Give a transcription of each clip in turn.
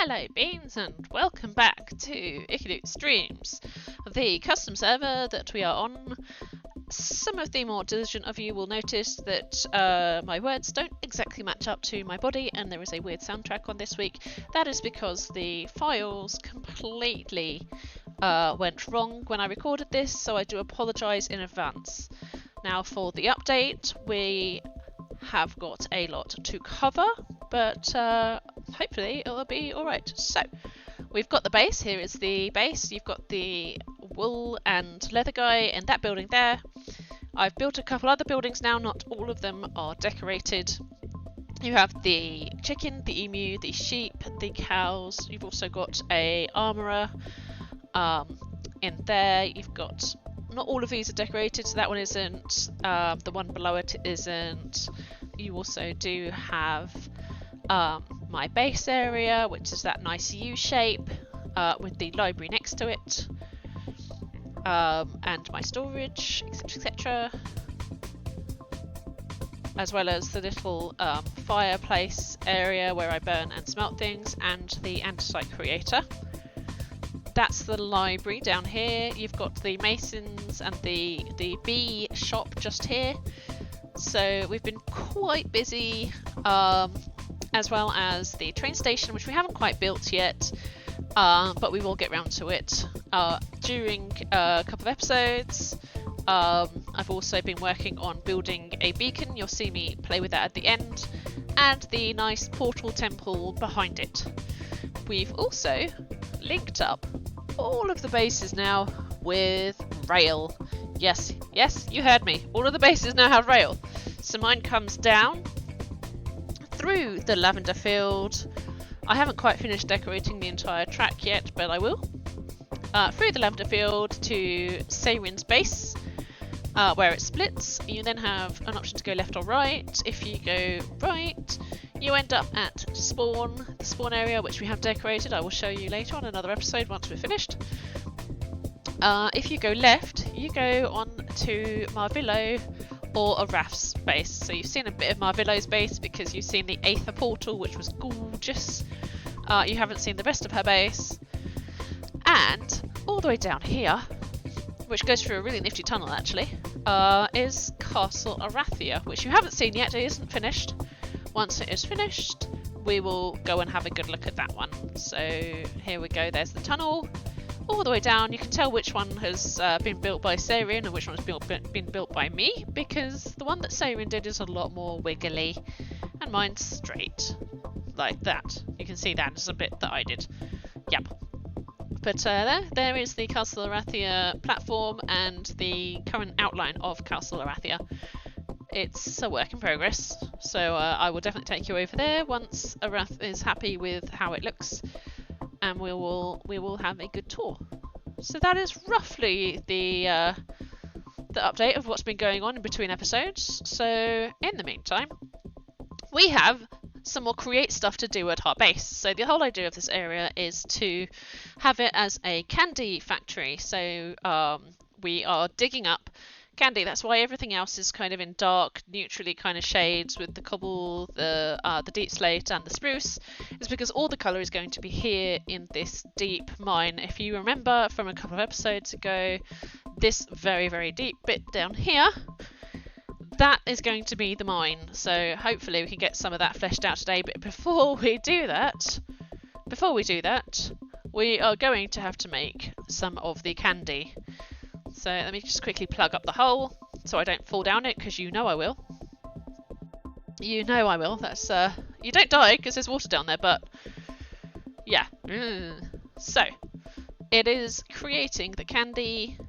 Hello Beans and welcome back to Ikidu Streams, the custom server that we are on. Some of the more diligent of you will notice that my words don't exactly match up to my body and there is a weird soundtrack on this week. That is because the files completely went wrong when I recorded this, so I do apologise in advance. Now for the update, we have got a lot to cover, but hopefully it'll be alright. So, we've got the base. Here is the base. You've got the wool and leather guy in that building there. I've built a couple other buildings now, not all of them are decorated. You have the chicken, the emu, the sheep, the cows. You've also got a armourer in there. You've got, not all of these are decorated, so that one isn't. The one below it isn't. You also do have my base area, which is that nice U shape with the library next to it, and my storage, etc, etc, as well as the little fireplace area where I burn and smelt things, and the andesite creator. That's the library down here. You've got the masons and the bee shop just here. So we've been quite busy, as well as the train station, which we haven't quite built yet, but we will get round to it during a couple of episodes. I've also been working on building a beacon. You'll see me play with that at the end, and the nice portal temple behind it. We've also linked up all of the bases now with rail. Yes, you heard me. All of the bases now have rail. So mine comes down through the lavender field. I haven't quite finished decorating the entire track yet, but I will. Through the lavender field to Saren's base, where it splits. You then have an option to go left or right. If you go right, you end up at the spawn area, which we have decorated. I will show you later on another episode once we're finished. If you go left, you go on to Marvillo or a Raph's base. So you've seen a bit of Marvillo's base because you've seen the Aether portal, which was gorgeous. You haven't seen the rest of her base. And all the way down here, which goes through a really nifty tunnel actually, is Castle Arathia, which you haven't seen yet. It isn't finished. Once it is finished, we will go and have a good look at that one. So here we go, there's the tunnel. All the way down, you can tell which one has been built by Saren and which one has been built by me, because the one that Saren did is a lot more wiggly, and mine's straight, like that. You can see that is a bit that I did. Yep. But there is the Castle Arathia platform and the current outline of Castle Arathia. It's a work in progress, so I will definitely take you over there once Arath is happy with how it looks, and we will have a good tour. So that is roughly the update of what's been going on in between episodes. So in the meantime, we have some more create stuff to do at our base. So the whole idea of this area is to have it as a candy factory. So we are digging up candy. That's why everything else is kind of in dark, neutrally kind of shades with the cobble, the deep slate and the spruce, is because all the colour is going to be here in this deep mine. If you remember from a couple of episodes ago, this very, very deep bit down here, that is going to be the mine. So hopefully we can get some of that fleshed out today, but before we do that, we are going to have to make some of the candy. So let me just quickly plug up the hole so I don't fall down it, because you know I will. You know I will. That's you don't die because there's water down there, but yeah. So it is creating the candy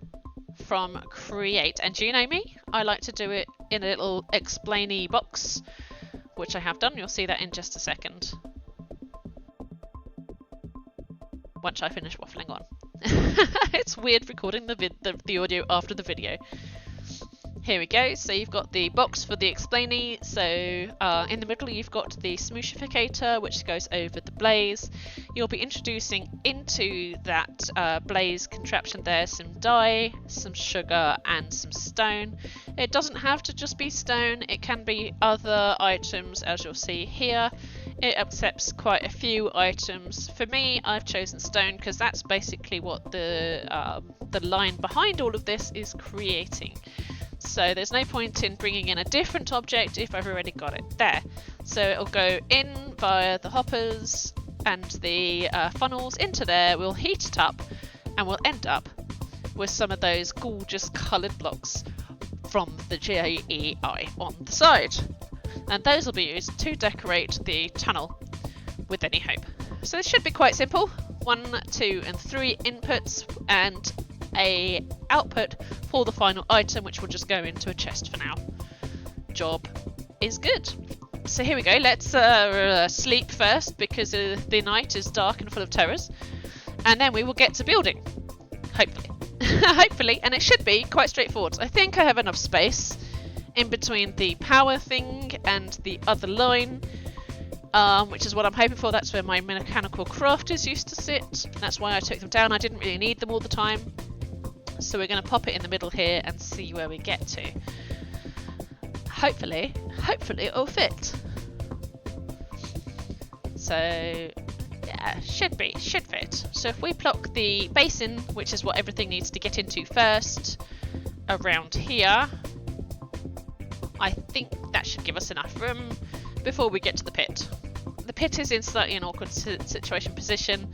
from create, and do you know me? I like to do it in a little explainy box, which I have done. You'll see that in just a second once I finish waffling on. It's weird recording the audio after the video. Here we go. So you've got the box for the explainy. So in the middle you've got the smooshificator, which goes over the blaze. You'll be introducing into that blaze contraption there some dye, some sugar and some stone. It doesn't have to just be stone, it can be other items, as you'll see here. It accepts quite a few items. For me, I've chosen stone because that's basically what the line behind all of this is creating. So there's no point in bringing in a different object if I've already got it there. So it'll go in via the hoppers and the funnels into there, we'll heat it up, and we'll end up with some of those gorgeous coloured blocks from the JEI on the side. And those will be used to decorate the tunnel with any hope. So this should be quite simple. 1, 2 and 3 inputs and a output for the final item, which will just go into a chest for now. Job is good. So here we go, let's sleep first because the night is dark and full of terrors, and then we will get to building, hopefully. Hopefully, and it should be quite straightforward. I think I have enough space in between the power thing and the other line, which is what I'm hoping for. That's where my mechanical crafters used to sit. That's why I took them down. I didn't really need them all the time. So we're going to pop it in the middle here and see where we get to. Hopefully it'll fit. So yeah, should fit. So if we block the basin, which is what everything needs to get into first, around here, I think that should give us enough room before we get to the pit. The pit is in slightly an awkward situation position.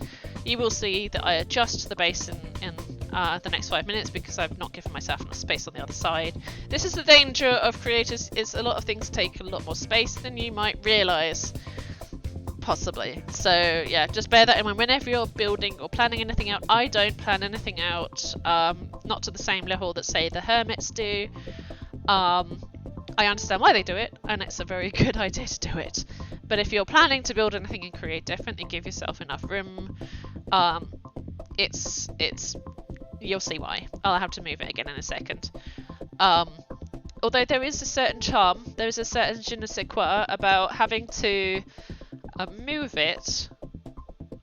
You will see that I adjust the basin in the next 5 minutes because I've not given myself enough space on the other side. This is the danger of creators, is a lot of things take a lot more space than you might realise, possibly. So yeah, just bear that in mind whenever you're building or planning anything out. I don't plan anything out, not to the same level that say the hermits do. I understand why they do it, and it's a very good idea to do it. But if you're planning to build anything and create, definitely give yourself enough room. You'll see why. I'll have to move it again in a second. Although there is a certain charm, there is a certain je ne sais quoi about having to move it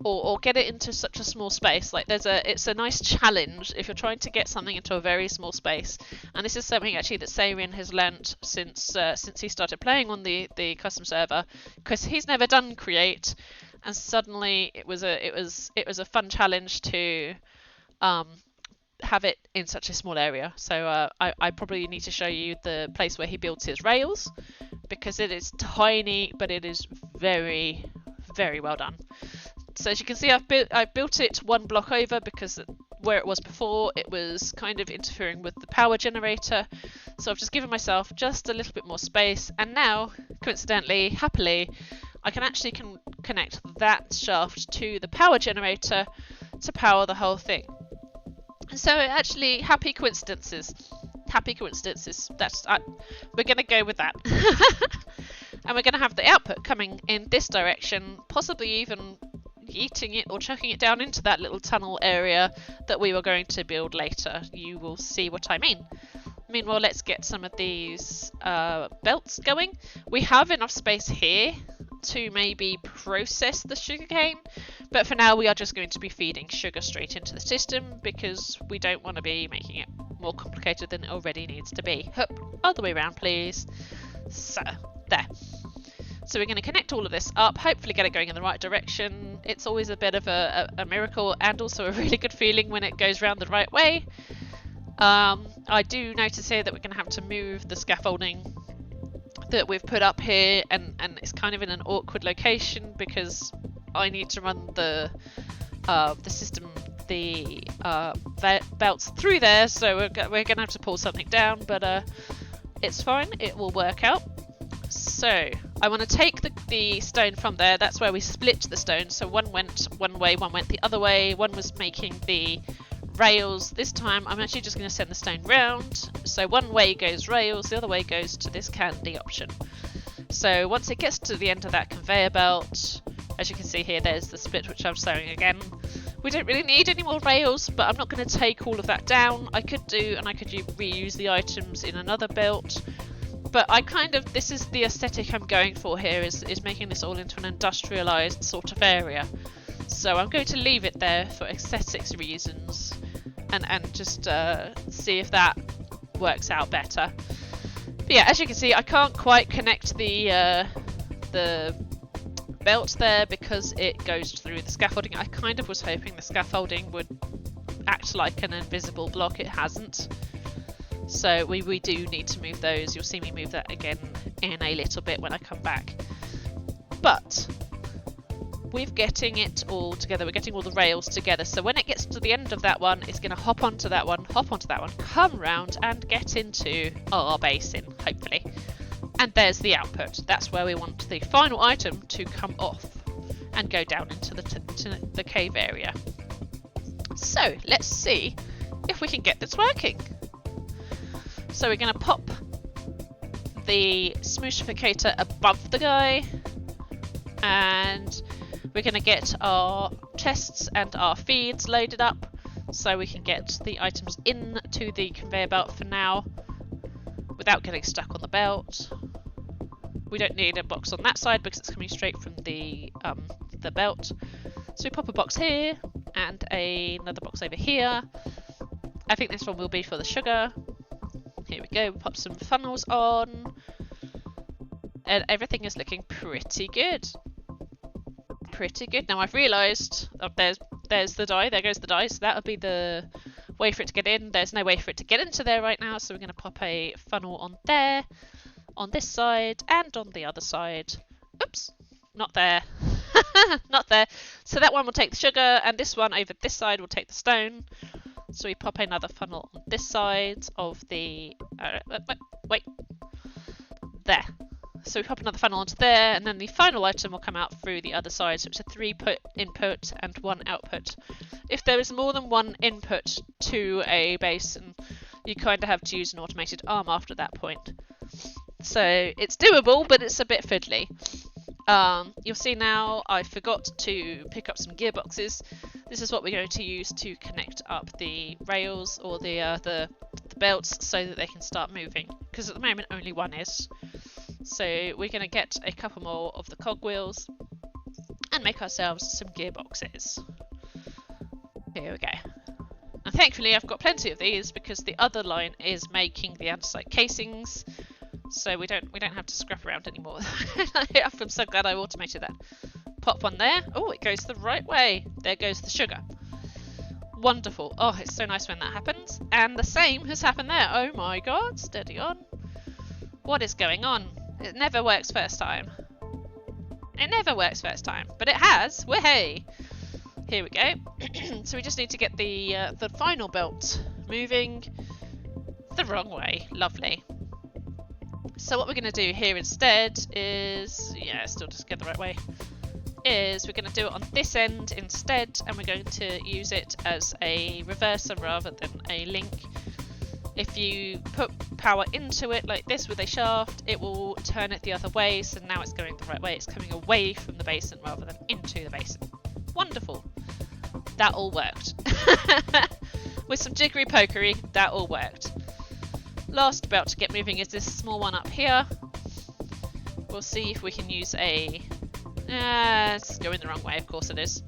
or get it into such a small space. Like it's a nice challenge if you're trying to get something into a very small space. And this is something actually that Sarian has learnt since he started playing on the custom server, because he's never done create, and suddenly it was a fun challenge to have it in such a small area. So I probably need to show you the place where he builds his rails, because it is tiny, but it is very, very well done. So as you can see, I've built it one block over because where it was before, it was kind of interfering with the power generator. So I've just given myself just a little bit more space, and now, coincidentally, happily, I can actually connect that shaft to the power generator to power the whole thing. So actually, happy coincidences. Happy coincidences. We're going to go with that. And we're going to have the output coming in this direction, possibly even eating it or chucking it down into that little tunnel area that we were going to build later. You will see what I mean. Meanwhile, let's get some of these belts going. We have enough space here to maybe process the sugarcane, but for now we are just going to be feeding sugar straight into the system because we don't want to be making it more complicated than it already needs to be. Hup, other way around please. So, there. So we're going to connect all of this up, hopefully get it going in the right direction. It's always a bit of a miracle, and also a really good feeling when it goes round the right way. I do notice here that we're going to have to move the scaffolding that we've put up here, and it's kind of in an awkward location because I need to run the system, the belts through there, so we're going to have to pull something down, but it's fine, it will work out. So I want to take the stone from there. That's where we split the stone, so one went one way, one went the other way. One was making the rails. This time I'm actually just going to send the stone round, so one way goes rails, the other way goes to this candy option. So once it gets to the end of that conveyor belt, as you can see here, there's the split which I'm sewing again. We don't really need any more rails, but I'm not going to take all of that down. I could reuse the items in another belt, but this is the aesthetic I'm going for here, is making this all into an industrialized sort of area. So I'm going to leave it there for aesthetics reasons and just see if that works out better. But yeah, as you can see, I can't quite connect the belt there because it goes through the scaffolding. I kind of was hoping the scaffolding would act like an invisible block. It hasn't. So we do need to move those. You'll see me move that again in a little bit when I come back. But we're getting it all together. We're getting all the rails together. So when it gets to the end of that one, it's going to hop onto that one, come round and get into our basin, hopefully. And there's the output. That's where we want the final item to come off and go down into the cave area. So let's see if we can get this working. So we're going to pop the smooshificator above the guy, and we're going to get our chests and our feeds loaded up so we can get the items into the conveyor belt for now without getting stuck on the belt. We don't need a box on that side because it's coming straight from the belt. So we pop a box here and another box over here. I think this one will be for the sugar. Here we go, we pop some funnels on. And everything is looking pretty good. Pretty good. Now I've realised, there's the die, there goes the die, so that'll be the way for it to get in. There's no way for it to get into there right now, so we're going to pop a funnel on there, on this side, and on the other side. Oops, not there. Not there. So that one will take the sugar, and this one over this side will take the stone. So we pop another funnel on this side of the... wait. There. So we pop another funnel onto there, and then the final item will come out through the other side. So it's a 3 input and 1 output. If there is more than 1 input to a basin, you kind of have to use an automated arm after that point. So it's doable, but it's a bit fiddly. You'll see now I forgot to pick up some gearboxes. This is what we're going to use to connect up the rails or the belts so that they can start moving. Because at the moment only one is. So we're going to get a couple more of the cogwheels and make ourselves some gearboxes. Here we go. And thankfully I've got plenty of these because the other line is making the andesite casings. So we don't have to scrap around anymore. I'm so glad I automated that. Pop one there. Oh, it goes the right way. There goes the sugar. Wonderful. Oh, it's so nice when that happens. And the same has happened there. Oh my god, steady on. What is going on? It never works first time. It never works first time, but it has. Wahey! Here we go. So we just need to get the final belt moving the wrong way. Lovely. So what we're going to do here instead is, yeah, still just get the right way, is we're going to do it on this end instead, and we're going to use it as a reverser rather than a link. If you put power into it like this with a shaft, it will turn it the other way, so now it's going the right way. It's coming away from the basin rather than into the basin. Wonderful. That all worked. With some jiggery pokery, that all worked. Last belt to get moving is this small one up here. We'll see if we can use a... it's going the wrong way, of course it is.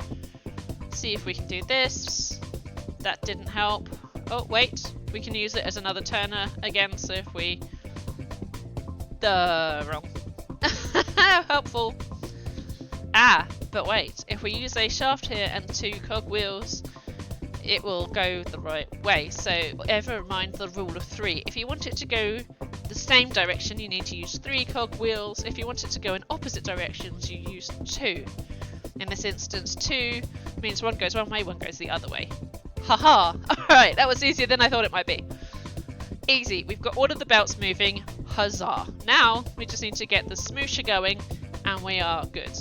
See if we can do this. That didn't help. Oh, wait. We can use it as another turner again, so if we... wrong. Helpful. Ah, but wait. If we use a shaft here and 2 cogwheels, it will go the right way. So ever mind the rule of 3. If you want it to go the same direction, you need to use 3 cogwheels. If you want it to go in opposite directions, you use 2. In this instance, 2 means one goes one way, one goes the other way. Haha! Alright, that was easier than I thought it might be. Easy. We've got all of the belts moving. Huzzah! Now we just need to get the smoosher going and we are good.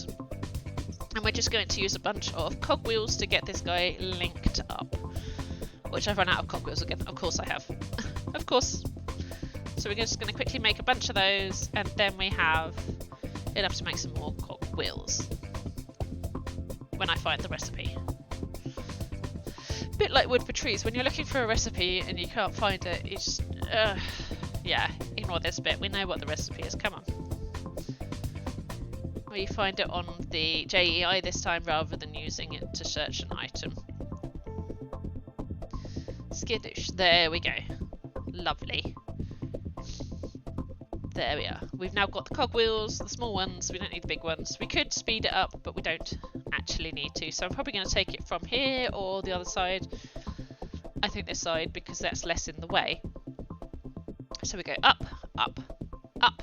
And we're just going to use a bunch of cogwheels to get this guy linked up. Which I've run out of cogwheels again. Of course I have. Of course. So we're just going to quickly make a bunch of those, and then we have enough to make some more cogwheels. When I find the recipe. Bit like wood for trees. When you're looking for a recipe and you can't find it, you just... yeah, ignore this bit. We know what the recipe is. Come on. We find it on the JEI this time rather than using it to search an item. Skidoosh. There we go. Lovely. There we are. We've now got the cogwheels, the small ones. We don't need the big ones. We could speed it up, but we don't actually need to. So I'm probably going to take it from here or the other side. I think this side, because that's less in the way. So we go up, up, up,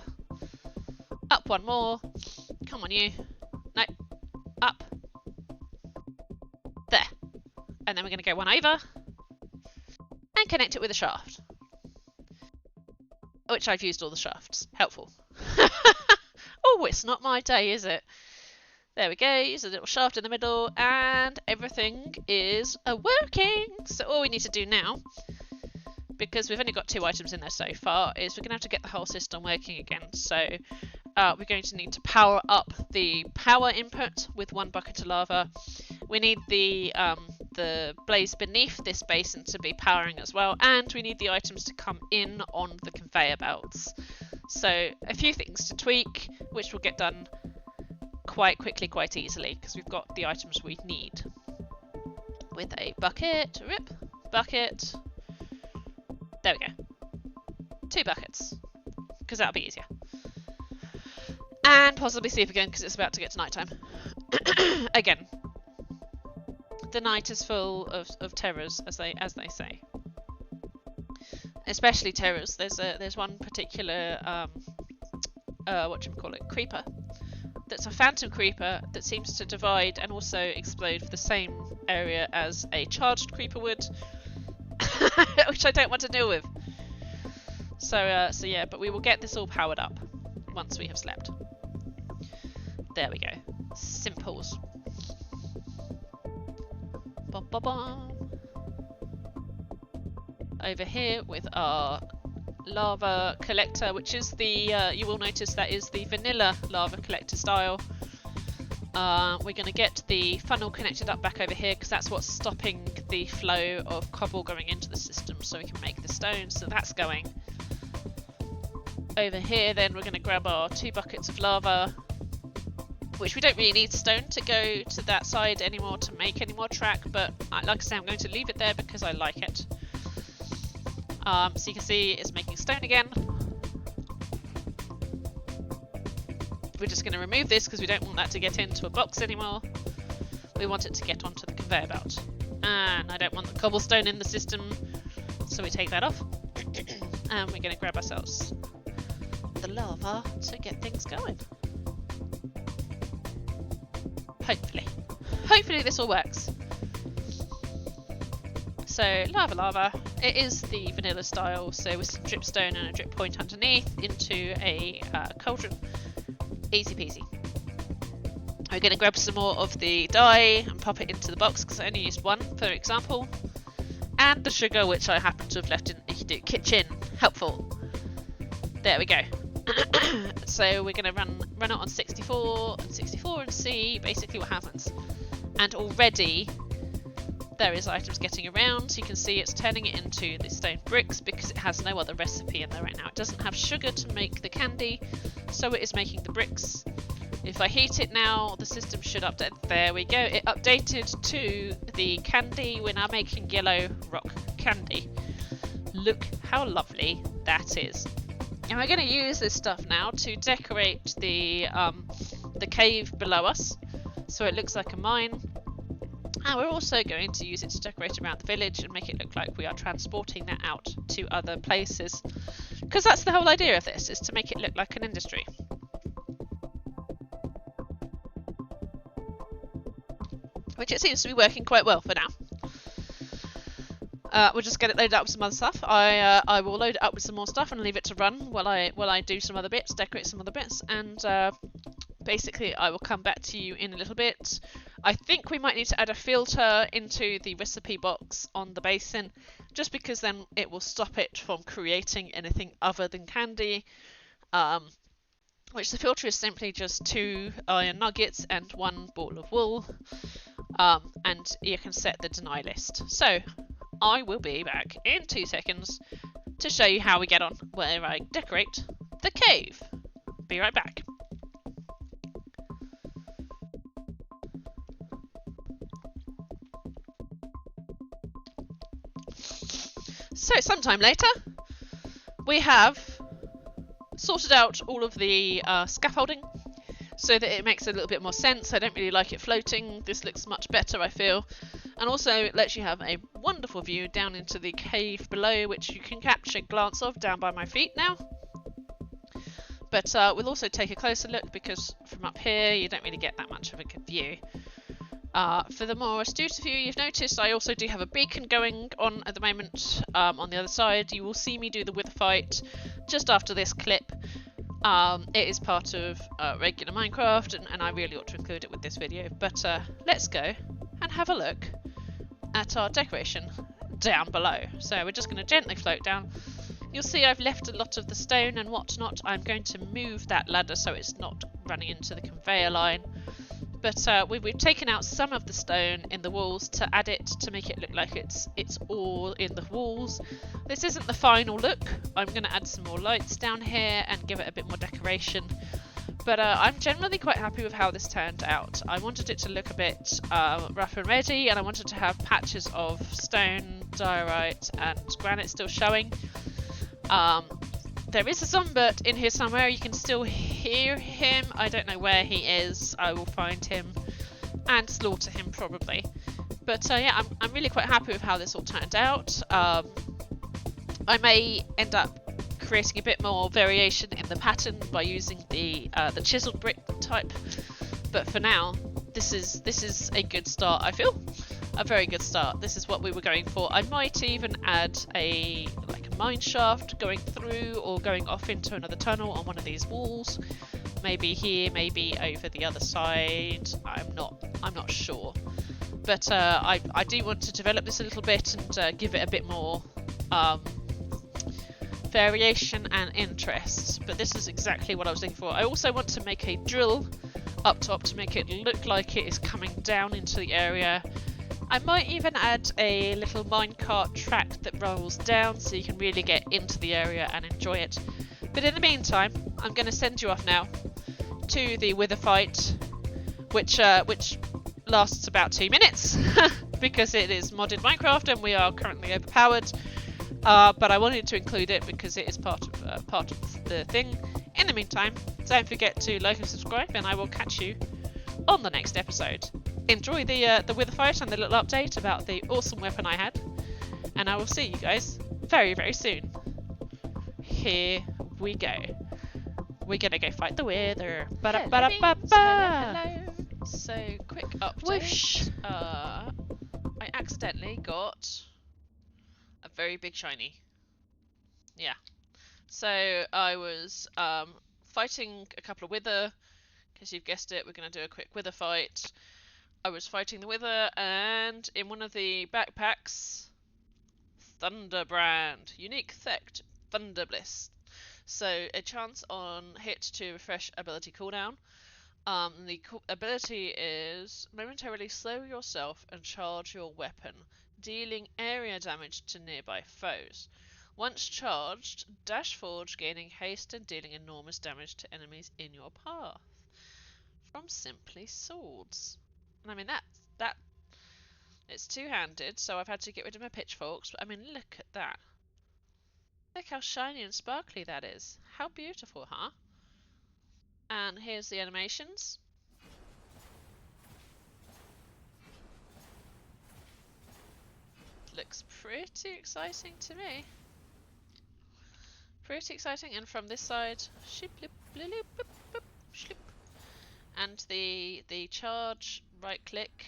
up one more. Come on, you. No, up. There. And then we're going to go one over and connect it with a shaft. Which I've used all the shafts. Helpful. Oh, it's not my day, is it? There we go. Use a little shaft in the middle and everything is working. So all we need to do now, because we've only got 2 items in there so far, is we're going to have to get the whole system working again. So we're going to need to power up the power input with 1 bucket of lava. We need the blaze beneath this basin to be powering as well, and we need the items to come in on the conveyor belts. So a few things to tweak, which will get done quite quickly, quite easily, because we've got the items we need. With a bucket, rip, bucket. There we go. 2 buckets, because that'll be easier. And possibly sleep again, because it's about to get to night time. Again. The night is full of terrors, as they say. Especially terrors. There's one particular creeper. That's a phantom creeper that seems to divide and also explode for the same area as a charged creeper would, which I don't want to deal with. So yeah, but we will get this all powered up once we have slept. There we go. Simples. Over here with our lava collector, which is the, you will notice that is the vanilla lava collector style. We're going to get the funnel connected up back over here because that's what's stopping the flow of cobble going into the system so we can make the stone. So that's going. Over here then we're going to grab our 2 buckets of lava, which we don't really need stone to go to that side anymore to make any more track, but like I say, I'm going to leave it there because I like it. So you can see it's making stone again. We're just going to remove this because we don't want that to get into a box anymore. We want it to get onto the conveyor belt. And I don't want the cobblestone in the system, so we take that off. And we're going to grab ourselves the lava to get things going. Hopefully this all works. So lava, it is the vanilla style, so with some dripstone and a drip point underneath into a cauldron. Easy peasy. We're going to grab some more of the dye and pop it into the box because I only used 1 for example. And the sugar, which I happen to have left in the kitchen. Helpful. There we go. So we're going to run it on 64 and see basically what happens. And already there is items getting around. So you can see it's turning it into the stone bricks because it has no other recipe in there right now. It doesn't have sugar to make the candy, so it is making the bricks. If I heat it now, the system should update. There we go. It updated to the candy. We're now making yellow rock candy. Look how lovely that is. And we're going to use this stuff now to decorate the cave below us, so it looks like a mine. And we're also going to use it to decorate around the village and make it look like we are transporting that out to other places. Because that's the whole idea of this, is to make it look like an industry. Which it seems to be working quite well for now. We'll just get it loaded up with some other stuff. I will load it up with some more stuff and leave it to run while I do some other bits, decorate some other bits, and basically I will come back to you in a little bit. I think we might need to add a filter into the recipe box on the basin, just because then it will stop it from creating anything other than candy. Which the filter is simply just 2 iron nuggets and 1 ball of wool. And you can set the deny list. So I will be back in 2 seconds to show you how we get on where I decorate the cave. Be right back. So sometime later we have sorted out all of the scaffolding so that it makes a little bit more sense. I don't really like it floating. This looks much better, I feel. And also it lets you have a wonderful view down into the cave below, which you can capture a glance of down by my feet now. But we'll also take a closer look, because from up here you don't really get that much of a good view. For the more astute of you, you've noticed I also do have a beacon going on at the moment on the other side. You will see me do the wither fight just after this clip. It is part of regular Minecraft, and I really ought to include it with this video. But let's go and have a look at our decoration down below. So we're just going to gently float down. You'll see I've left a lot of the stone and whatnot. I'm going to move that ladder so it's not running into the conveyor line. But we've taken out some of the stone in the walls to add it, to make it look like it's all in the walls. This isn't the final look. I'm going to add some more lights down here and give it a bit more decoration. But I'm generally quite happy with how this turned out. I wanted it to look a bit rough and ready, and I wanted to have patches of stone, diorite and granite still showing. There is a zombie in here somewhere. You can still hear him. I don't know where he is. I will find him and slaughter him probably. But yeah, I'm really quite happy with how this all turned out. I may end up creating a bit more variation in the pattern by using the chiseled brick type. But for now, this is a good start, I feel. A very good start. This is what we were going for. I might even add a mine shaft going through or going off into another tunnel on one of these walls. Maybe here, maybe over the other side. I'm not sure. But I do want to develop this a little bit and give it a bit more variation and interest. But this is exactly what I was looking for. I also want to make a drill up top to make it look like it is coming down into the area. I might even add a little minecart track that rolls down so you can really get into the area and enjoy it. But in the meantime, I'm going to send you off now to the wither fight, which lasts about 2 minutes because it is modded Minecraft and we are currently overpowered. But I wanted to include it because it is part of the thing. In the meantime, don't forget to like and subscribe, and I will catch you on the next episode. Enjoy the wither fight and the little update about the awesome weapon I had, and I will see you guys very, very soon. Here we go. We're gonna go fight the wither. Hello. So quick update. Whoosh. I accidentally got a very big shiny. Yeah. So I was fighting a couple of wither. Because you've guessed it, we're going to do a quick wither fight. I was fighting the wither, and in one of the backpacks, Thunderbrand, unique theft, Thunder Bliss. So a chance on hit to refresh ability cooldown. The ability is momentarily slow yourself and charge your weapon, dealing area damage to nearby foes. Once charged, dash forward, gaining haste and dealing enormous damage to enemies in your path. From Simply Swords. And I mean that it's two-handed, so I've had to get rid of my pitchforks, but I mean look at that. Look how shiny and sparkly that is. How beautiful, huh? And here's the animations. Looks pretty exciting to me. Pretty exciting, and from this side, ship, lip, blip, blip, blip, ship. And the charge, right click,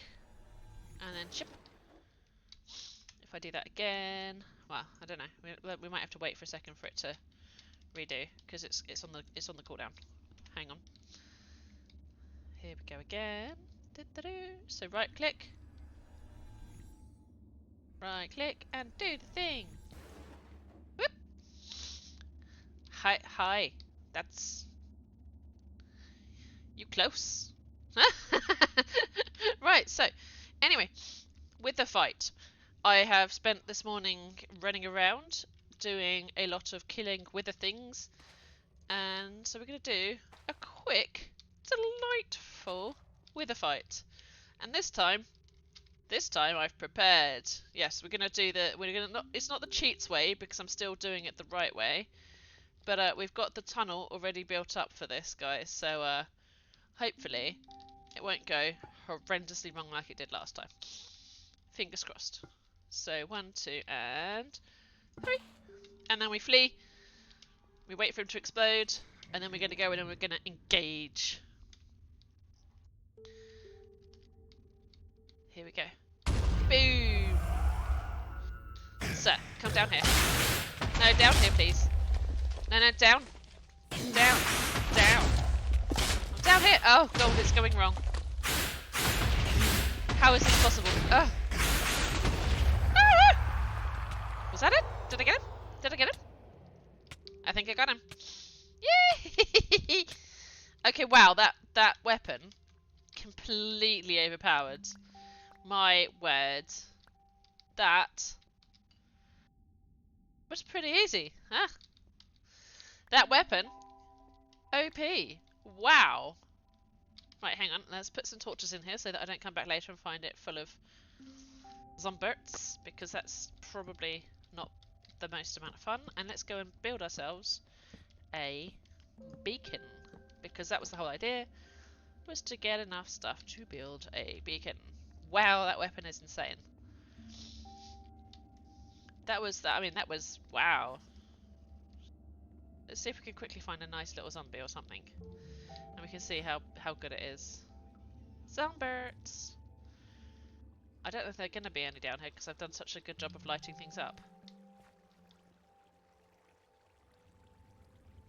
and then chip. If I do that again, well, I don't know. We might have to wait for a second for it to redo because it's on the cooldown. Hang on. Here we go again. So right click, and do the thing. Whoop. Hi. That's. You close? Right, so, anyway, with the fight, I have spent this morning running around, doing a lot of killing wither things, and so we're going to do a quick, delightful wither fight. And this time I've prepared. Yes, we're going to do it's not the cheats way, because I'm still doing it the right way, But we've got the tunnel already built up for this, guys. So hopefully it won't go horrendously wrong like it did last time. Fingers crossed. So 1, 2, and 3. And then we flee. We wait for him to explode. And then we're going to go in and we're going to engage. Here we go. Boom! Sir, come down here. No, down here, please. No, no, down. Down. Down. I'm down here. Oh, God, it's going wrong. How is this possible? Ah! Was that it? Did I get him? Did I get him? I think I got him. Yay! Okay, wow, that weapon completely overpowered. My word. That was pretty easy, huh? That weapon, OP. Wow. Right, hang on. Let's put some torches in here so that I don't come back later and find it full of zomberts, because that's probably not the most amount of fun. And let's go and build ourselves a beacon, because that was the whole idea, was to get enough stuff to build a beacon. Wow, that weapon is insane. That was, wow. Let's see if we can quickly find a nice little zombie or something. And we can see how good it is. Zomberts! I don't know if there are going to be any down here because I've done such a good job of lighting things up.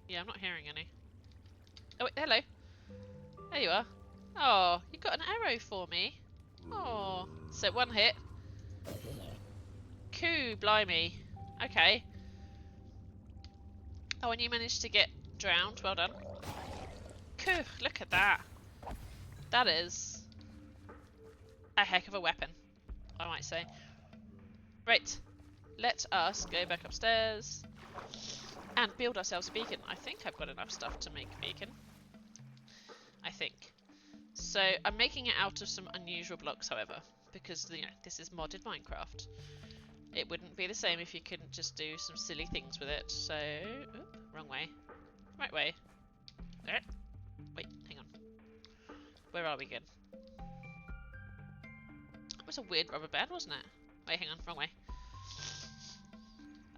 Yeah, I'm not hearing any. Oh, wait, hello. There you are. Oh, you got an arrow for me. Oh, so 1 hit. Coo, blimey. Okay. Oh, and you managed to get drowned. Well done. Coo, look at that. That is a heck of a weapon, I might say. Right. Let us go back upstairs and build ourselves a beacon. I think I've got enough stuff to make a beacon. I think. So I'm making it out of some unusual blocks, however, because, you know, this is modded Minecraft. It wouldn't be the same if you couldn't just do some silly things with it. So, oop, wrong way. Right way. There. Wait, hang on. Where are we again? That was a weird rubber band, wasn't it? Wait, hang on, wrong way.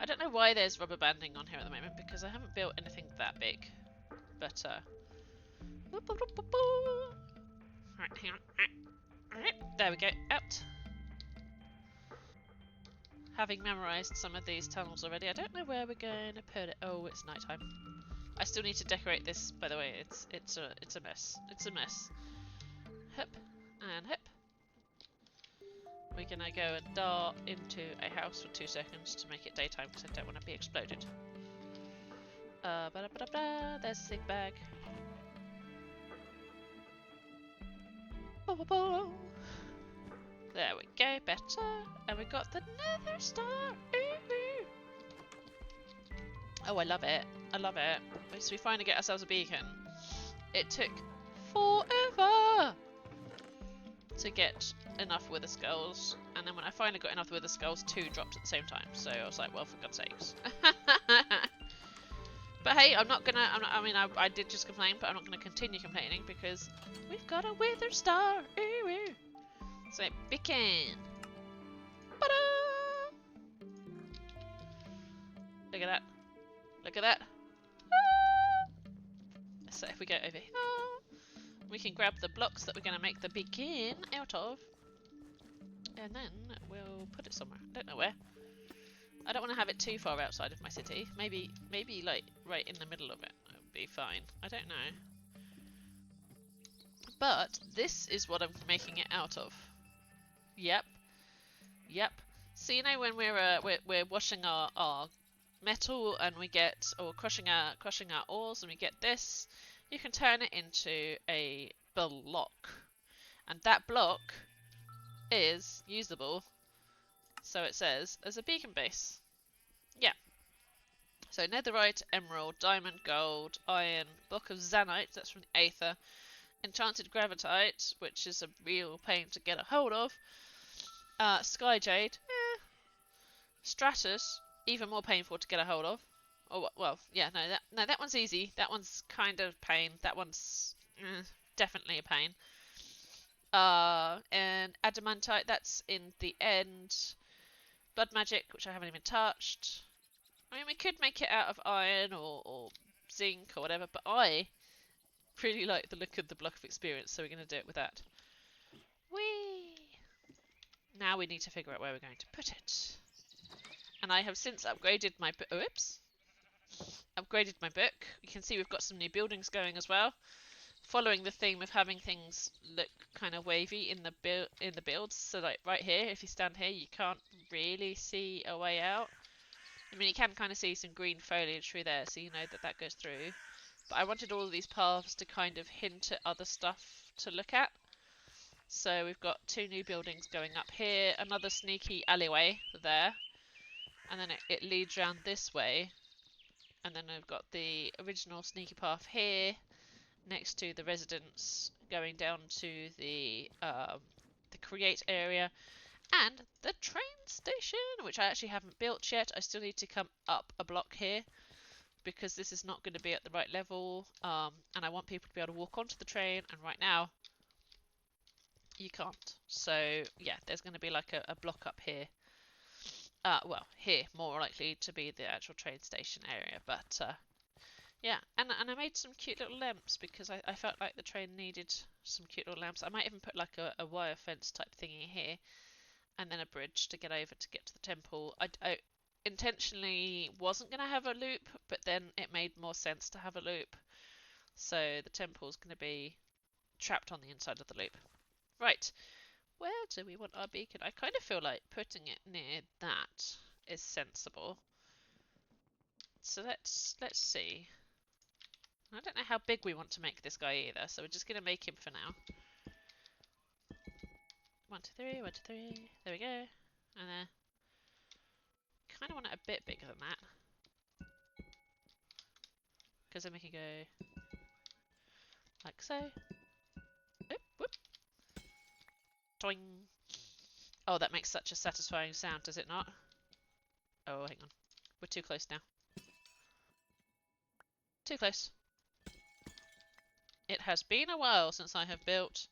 I don't know why there's rubber banding on here at the moment, because I haven't built anything that big. But, Alright, hang on. Alright, there we go. Out. Having memorised some of these tunnels already, I don't know where we're going to put it. Oh, it's nighttime. I still need to decorate this, by the way. It's a mess. It's a mess. Hip and hip. We're gonna go and dart into a house for 2 seconds to make it daytime because I don't want to be exploded. There's the sleep bag. There we go, better. And we got the nether star. Ooh. Oh, I love it. I love it. So we finally get ourselves a beacon. It took forever to get enough wither skulls, and then when I finally got enough wither skulls, 2 dropped at the same time. So I was like, well, for God's sakes. But hey, I did just complain, but I'm not gonna continue complaining because we've got a wither star. Ooh. So beacon. Ta-da! Look at that. Look at that. Ah! So if we go over here, we can grab the blocks that we're going to make the beacon out of, and then we'll put it somewhere. I don't know where. I don't want to have it too far outside of my city. Maybe like right in the middle of it would be fine. I don't know. But this is what I'm making it out of. Yep. So you know when we're washing our metal and we get, or crushing our ores and we get this, you can turn it into a block, and that block is usable, so it says, as a beacon base. Yeah. So netherite, emerald, diamond, gold, iron, block of zanite, that's from the aether, enchanted gravitite, which is a real pain to get a hold of, sky jade, stratus, even more painful to get a hold of, Oh well, yeah, no, that one's easy. That one's kind of pain. That one's definitely a pain. And adamantite, that's in the end. Blood magic, which I haven't even touched. I mean, we could make it out of iron or zinc or whatever, but I really like the look of the block of experience, so we're going to do it with that. Whee! Now we need to figure out where we're going to put it. And I have since upgraded my book. Oops. Upgraded my book. You can see we've got some new buildings going as well. Following the theme of having things look kind of wavy in the builds. So like right here, if you stand here, you can't really see a way out. I mean, you can kind of see some green foliage through there, so you know that that goes through. But I wanted all of these paths to kind of hint at other stuff to look at. So we've got two new buildings going up here, another sneaky alleyway there, and then it leads round this way. And then we've got the original sneaky path here, next to the residence, going down to the create area, and the train station, which I actually haven't built yet. I still need to come up a block here because this is not going to be at the right level, and I want people to be able to walk onto the train, and right now you can't. So yeah, there's going to be like a block up here. Well, here more likely to be the actual train station area, but yeah, and I made some cute little lamps because I felt like the train needed some cute little lamps. I might even put like a wire fence type thingy here, and then a bridge to get over to get to the temple. I intentionally wasn't going to have a loop, but then it made more sense to have a loop. So the temple's going to be trapped on the inside of the loop. Right, where do we want our beacon? I kind of feel like putting it near that is sensible. So let's see. I don't know how big we want to make this guy either, so we're just going to make him for now. 1, 2, 3, 1, 2, 3. There we go. And then kind of want it a bit bigger than that. Because then we can go like so. Oop, whoop. Doing. Oh, that makes such a satisfying sound, does it not? Oh, hang on. We're too close now. Too close. It has been a while since I have built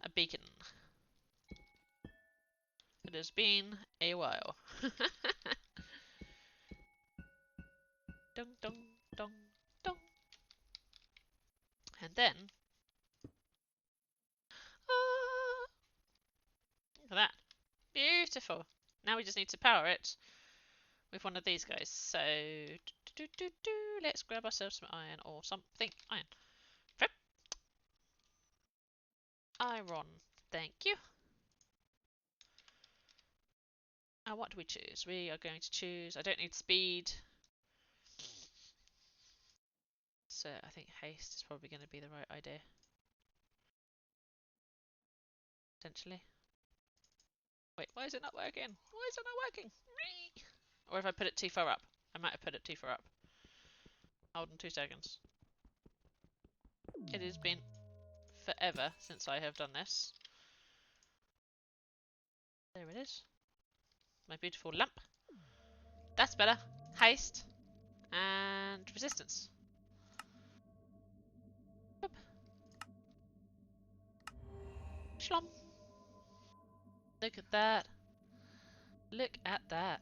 a beacon. It has been a while. Dong, dong, dong, dong. And then... look at that. Beautiful. Now we just need to power it with one of these guys. So, let's grab ourselves some iron or something. Iron. Iron. Thank you. What do we choose? We are going to choose... I don't need speed. So I think haste is probably going to be the right idea. Potentially. Wait, why is it not working? Why is it not working? Or if I put it too far up. I might have put it too far up. Hold on 2 seconds. It has been forever since I have done this. There it is. My beautiful lamp. That's better. Haste. And resistance. Boop. Shlom. Look at that. Look at that.